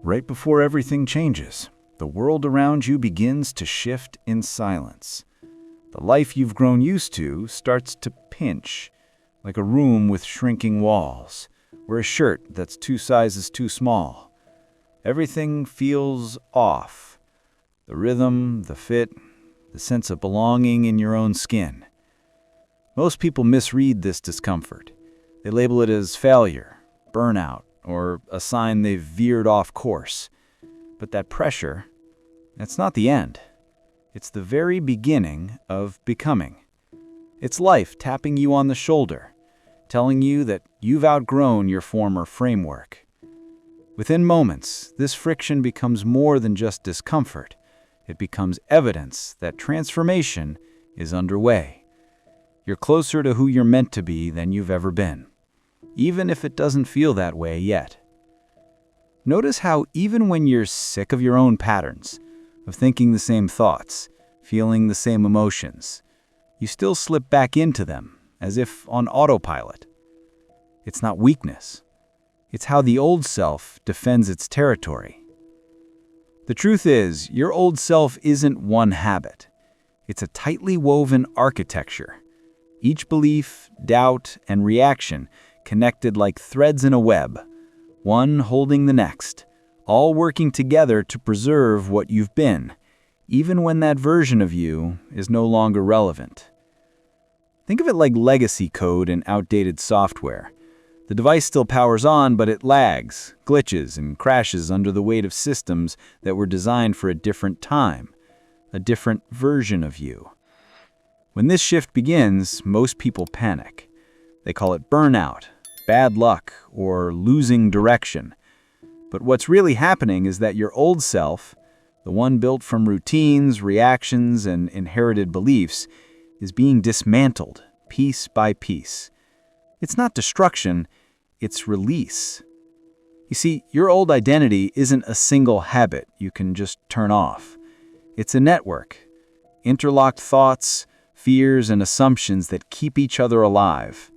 Right before everything changes, the world around you begins to shift in silence. The life you've grown used to starts to pinch, like a room with shrinking walls, or a shirt that's 2 sizes too small. Everything feels off. The rhythm, the fit, the sense of belonging in your own skin. Most people misread this discomfort. They label it as failure, burnout, or a sign they've veered off course. But that pressure, that's not the end. It's the very beginning of becoming. It's life tapping you on the shoulder, telling you that you've outgrown your former framework. Within moments, this friction becomes more than just discomfort. It becomes evidence that transformation is underway. You're closer to who you're meant to be than you've ever been, even if it doesn't feel that way yet. Notice how even when you're sick of your own patterns, of thinking the same thoughts, feeling the same emotions, you still slip back into them, as if on autopilot. It's not weakness. It's how the old self defends its territory. The truth is, your old self isn't one habit. It's a tightly woven architecture. Each belief, doubt, and reaction connected like threads in a web, one holding the next, all working together to preserve what you've been, even when that version of you is no longer relevant. Think of it like legacy code in outdated software. The device still powers on, but it lags, glitches, and crashes under the weight of systems that were designed for a different time, a different version of you. When this shift begins, most people panic. They call it burnout, bad luck, or losing direction. But what's really happening is that your old self, the one built from routines, reactions, and inherited beliefs, is being dismantled piece by piece. It's not destruction, it's release. You see, your old identity isn't a single habit you can just turn off. It's a network, interlocked thoughts, fears, and assumptions that keep each other alive.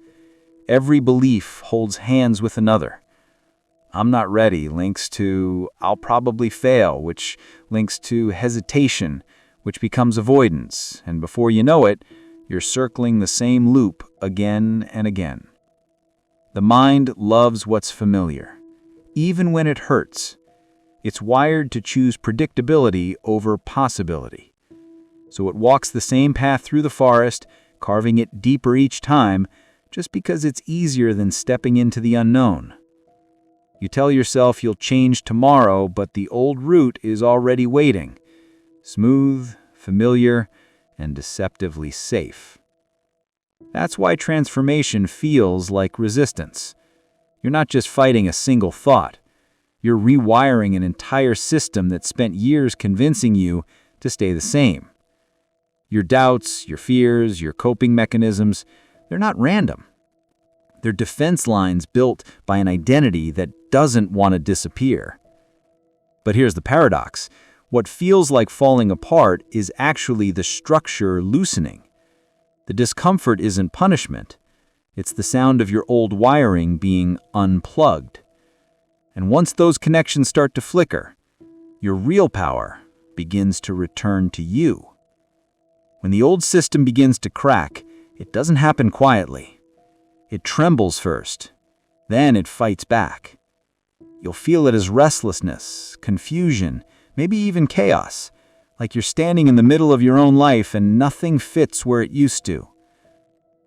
Every belief holds hands with another. I'm not ready links to I'll probably fail, which links to hesitation, which becomes avoidance, and before you know it, you're circling the same loop again and again. The mind loves what's familiar, even when it hurts. It's wired to choose predictability over possibility. So it walks the same path through the forest, carving it deeper each time, just because it's easier than stepping into the unknown. You tell yourself you'll change tomorrow, but the old route is already waiting, smooth, familiar, and deceptively safe. That's why transformation feels like resistance. You're not just fighting a single thought. You're rewiring an entire system that spent years convincing you to stay the same. Your doubts, your fears, your coping mechanisms, they're not random. They're defense lines built by an identity that doesn't want to disappear. But here's the paradox. What feels like falling apart is actually the structure loosening. The discomfort isn't punishment. It's the sound of your old wiring being unplugged. And once those connections start to flicker, your real power begins to return to you. When the old system begins to crack, it doesn't happen quietly. It trembles first, then it fights back. You'll feel it as restlessness, confusion, maybe even chaos, like you're standing in the middle of your own life and nothing fits where it used to.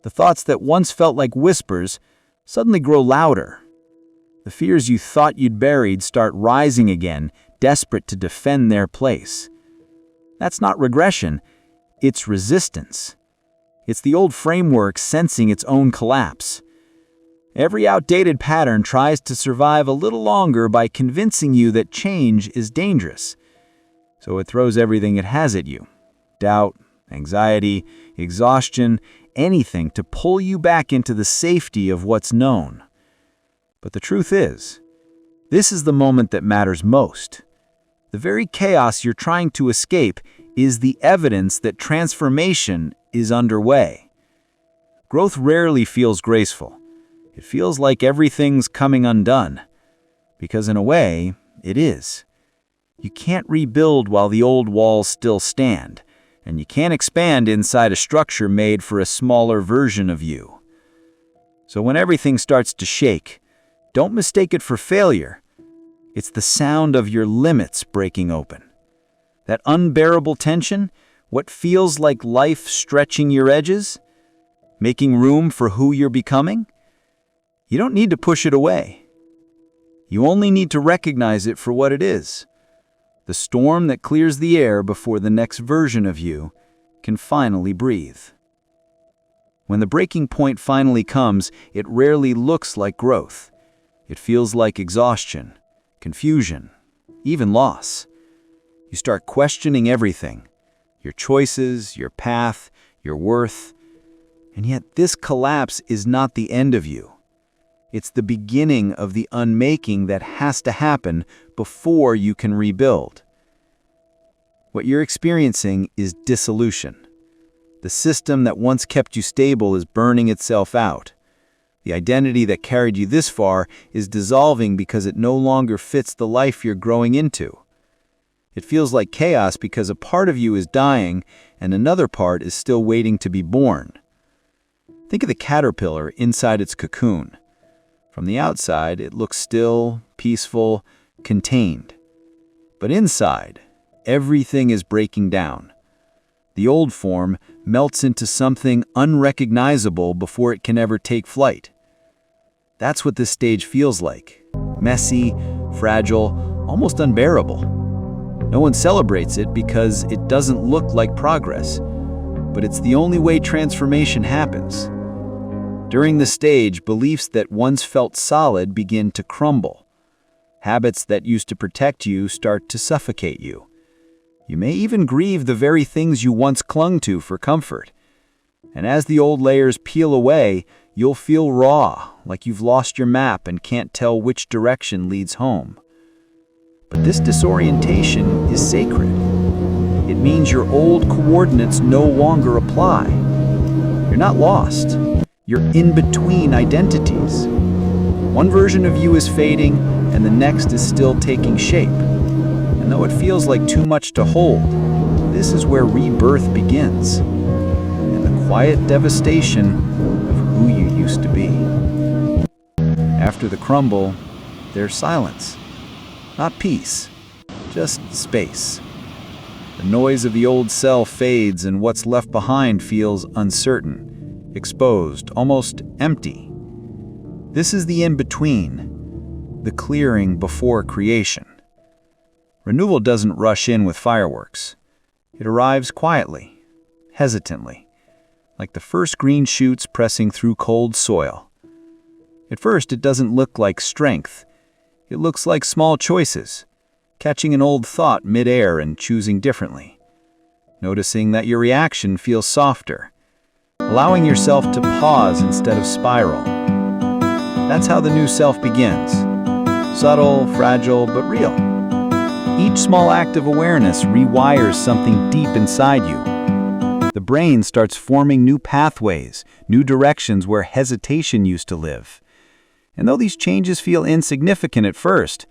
The thoughts that once felt like whispers suddenly grow louder. The fears you thought you'd buried start rising again, desperate to defend their place. That's not regression, it's resistance. It's the old framework sensing its own collapse. Every outdated pattern tries to survive a little longer by convincing you that change is dangerous. So it throws everything it has at you. Doubt, anxiety, exhaustion, anything to pull you back into the safety of what's known. But the truth is, this is the moment that matters most. The very chaos you're trying to escape is the evidence that transformation is underway. Growth rarely feels graceful. It feels like everything's coming undone. Because in a way, it is. You can't rebuild while the old walls still stand, and you can't expand inside a structure made for a smaller version of you. So when everything starts to shake, don't mistake it for failure. It's the sound of your limits breaking open. That unbearable tension, what feels like life stretching your edges, making room for who you're becoming, you don't need to push it away. You only need to recognize it for what it is. The storm that clears the air before the next version of you can finally breathe. When the breaking point finally comes, it rarely looks like growth. It feels like exhaustion, confusion, even loss. You start questioning everything, your choices, your path, your worth. And yet this collapse is not the end of you. It's the beginning of the unmaking that has to happen before you can rebuild. What you're experiencing is dissolution. The system that once kept you stable is burning itself out. The identity that carried you this far is dissolving because it no longer fits the life you're growing into. It feels like chaos because a part of you is dying and another part is still waiting to be born. Think of the caterpillar inside its cocoon. From the outside, it looks still, peaceful, contained. But inside, everything is breaking down. The old form melts into something unrecognizable before it can ever take flight. That's what this stage feels like. Messy, fragile, almost unbearable. No one celebrates it because it doesn't look like progress, but it's the only way transformation happens. During this stage, beliefs that once felt solid begin to crumble. Habits that used to protect you start to suffocate you. You may even grieve the very things you once clung to for comfort. And as the old layers peel away, you'll feel raw, like you've lost your map and can't tell which direction leads home. But this disorientation is sacred. It means your old coordinates no longer apply. You're not lost. You're in between identities. One version of you is fading, and the next is still taking shape. And though it feels like too much to hold, this is where rebirth begins, and the quiet devastation of who you used to be. After the crumble, there's silence. Not peace, just space. The noise of the old self fades, and what's left behind feels uncertain, exposed, almost empty. This is the in-between, the clearing before creation. Renewal doesn't rush in with fireworks. It arrives quietly, hesitantly, like the first green shoots pressing through cold soil. At first, it doesn't look like strength. It looks like small choices, catching an old thought mid-air and choosing differently. Noticing that your reaction feels softer, allowing yourself to pause instead of spiral. That's how the new self begins. Subtle, fragile, but real. Each small act of awareness rewires something deep inside you. The brain starts forming new pathways, new directions where hesitation used to live. And though these changes feel insignificant at first,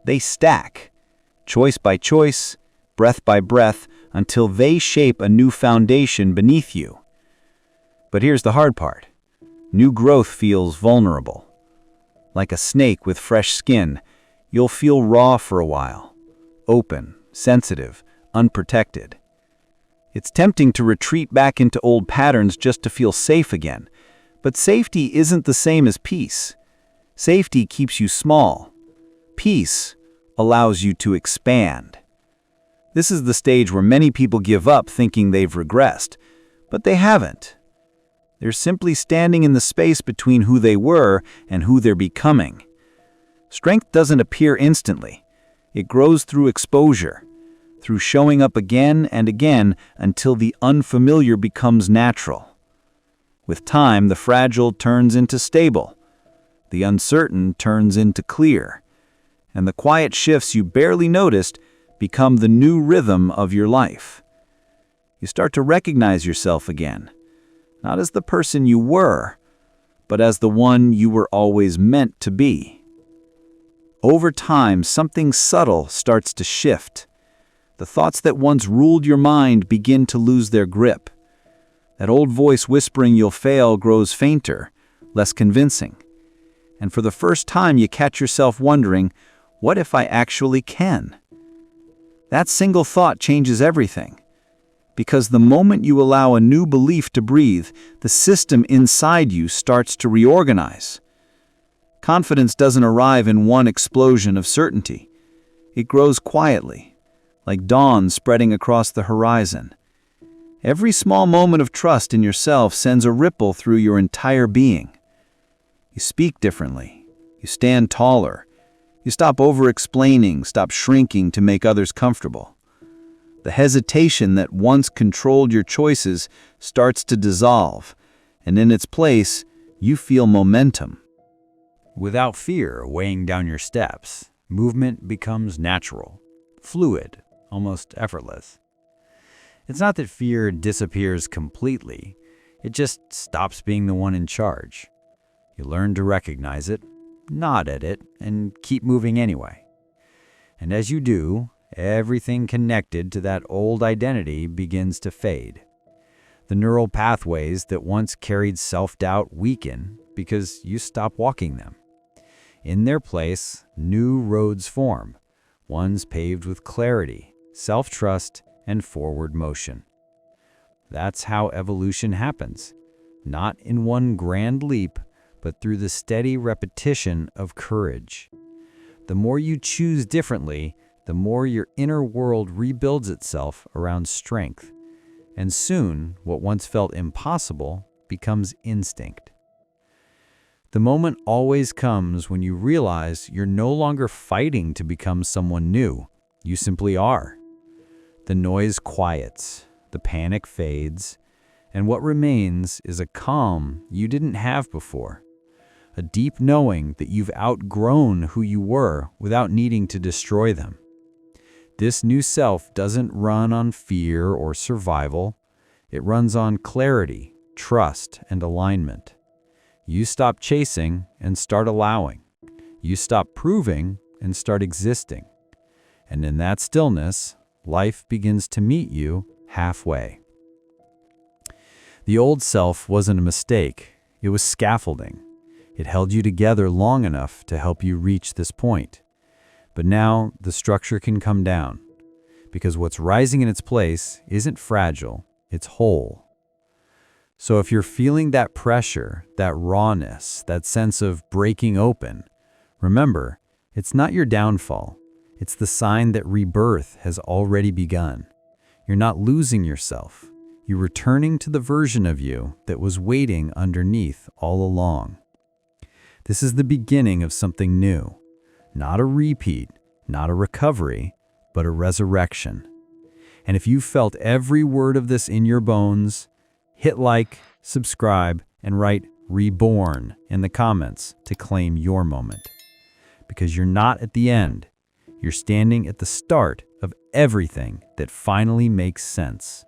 they stack, choice by choice, breath by breath, until they shape a new foundation beneath you. But here's the hard part. New growth feels vulnerable. Like a snake with fresh skin, you'll feel raw for a while. Open, sensitive, unprotected. It's tempting to retreat back into old patterns just to feel safe again. But safety isn't the same as peace. Safety keeps you small. Peace allows you to expand. This is the stage where many people give up thinking they've regressed, but they haven't. They're simply standing in the space between who they were and who they're becoming. Strength doesn't appear instantly. It grows through exposure, through showing up again and again until the unfamiliar becomes natural. With time, the fragile turns into stable, the uncertain turns into clear, and the quiet shifts you barely noticed become the new rhythm of your life. You start to recognize yourself again, not as the person you were, but as the one you were always meant to be. Over time, something subtle starts to shift. The thoughts that once ruled your mind begin to lose their grip. That old voice whispering you'll fail grows fainter, less convincing. And for the first time, you catch yourself wondering, what if I actually can? That single thought changes everything. Because the moment you allow a new belief to breathe, the system inside you starts to reorganize. Confidence doesn't arrive in one explosion of certainty. It grows quietly, like dawn spreading across the horizon. Every small moment of trust in yourself sends a ripple through your entire being. You speak differently. You stand taller. You stop over-explaining, stop shrinking to make others comfortable. The hesitation that once controlled your choices starts to dissolve, and in its place, you feel momentum. Without fear weighing down your steps, movement becomes natural, fluid, almost effortless. It's not that fear disappears completely, it just stops being the one in charge. You learn to recognize it, nod at it, and keep moving anyway. And as you do, everything connected to that old identity begins to fade. The neural pathways that once carried self-doubt weaken because you stop walking them. In their place, new roads form, ones paved with clarity, self-trust, and forward motion. That's how evolution happens, not in one grand leap, but through the steady repetition of courage. The more you choose differently, the more your inner world rebuilds itself around strength. And soon, what once felt impossible becomes instinct. The moment always comes when you realize you're no longer fighting to become someone new. You simply are. The noise quiets, the panic fades, and what remains is a calm you didn't have before. A deep knowing that you've outgrown who you were without needing to destroy them. This new self doesn't run on fear or survival. It runs on clarity, trust, and alignment. You stop chasing and start allowing. You stop proving and start existing. And in that stillness, life begins to meet you halfway. The old self wasn't a mistake. It was scaffolding. It held you together long enough to help you reach this point. But now the structure can come down, because what's rising in its place isn't fragile, it's whole. So if you're feeling that pressure, that rawness, that sense of breaking open, remember, it's not your downfall. It's the sign that rebirth has already begun. You're not losing yourself. You're returning to the version of you that was waiting underneath all along. This is the beginning of something new. Not a repeat, not a recovery, but a resurrection. And if you felt every word of this in your bones, hit like, subscribe, and write REBORN in the comments to claim your moment. Because you're not at the end. You're standing at the start of everything that finally makes sense.